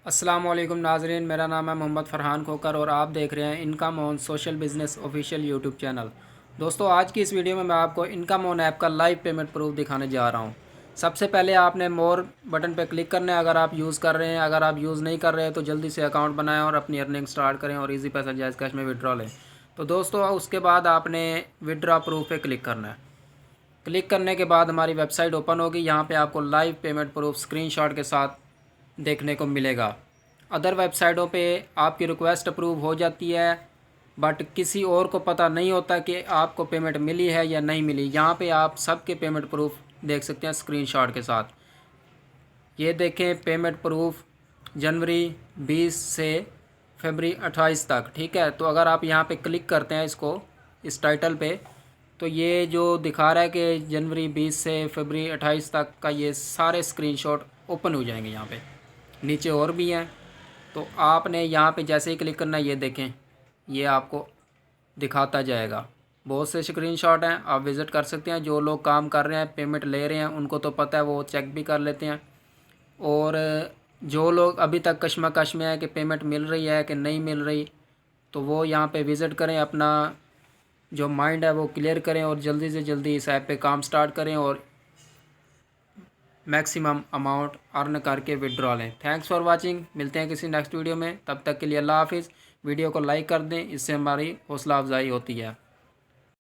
अस्सलाम वालेकुम नाजरीन, मेरा नाम है मोहम्मद फ़रहान खोकर और आप देख रहे हैं income on social business official YouTube channel. दोस्तों, आज की इस वीडियो में मैं आपको इनकम ऑन ऐप का लाइव पेमेंट प्रूफ दिखाने जा रहा हूं। सबसे पहले आपने मोर बटन पर क्लिक करना है अगर आप यूज़ कर रहे हैं। अगर आप यूज़ नहीं कर रहे हैं तो जल्दी से अकाउंट बनाएं और अपनी अर्निंग स्टार्ट करें और ईजी पैसा जायज़ कैश में विड्रॉ लें। तो दोस्तों, उसके बाद आपने विड्रॉ प्रूफ पर क्लिक करना है। क्लिक करने के बाद हमारी वेबसाइट ओपन होगी। यहाँ पे आपको लाइव पेमेंट प्रूफ स्क्रीनशॉट के साथ देखने को मिलेगा। अदर वेबसाइटों पे आपकी रिक्वेस्ट अप्रूव हो जाती है, बट किसी और को पता नहीं होता कि आपको पेमेंट मिली है या नहीं मिली। यहाँ पे आप सबके पेमेंट प्रूफ देख सकते हैं स्क्रीनशॉट के साथ। ये देखें पेमेंट प्रूफ जनवरी 20 से फरवरी 28 तक। ठीक है, तो अगर आप यहाँ पे क्लिक करते हैं इस टाइटल पे, तो ये जो दिखा रहा है कि जनवरी 20 से फरवरी 28 तक का ये सारे स्क्रीनशॉट ओपन हो जाएंगे। यहाँ पे नीचे और भी हैं, तो आपने यहाँ पे जैसे ही क्लिक करना है, ये देखें ये आपको दिखाता जाएगा। बहुत से स्क्रीनशॉट हैं, आप विज़िट कर सकते हैं। जो लोग काम कर रहे हैं, पेमेंट ले रहे हैं, उनको तो पता है, वो चेक भी कर लेते हैं। और जो लोग अभी तक कश्मकश में है कि पेमेंट मिल रही है कि नहीं मिल रही, तो वो यहाँ पे विज़िट करें, अपना जो माइंड है वो क्लियर करें और जल्दी से जल्दी इस ऐप पे काम स्टार्ट करें और मैक्सिमम अमाउंट अर्न करके विड्रॉ लें। Thanks for watching. मिलते हैं किसी नेक्स्ट वीडियो में, तब तक के लिए अल्लाह हाफिज़। वीडियो को लाइक कर दें, इससे हमारी हौसला अफजाई होती है।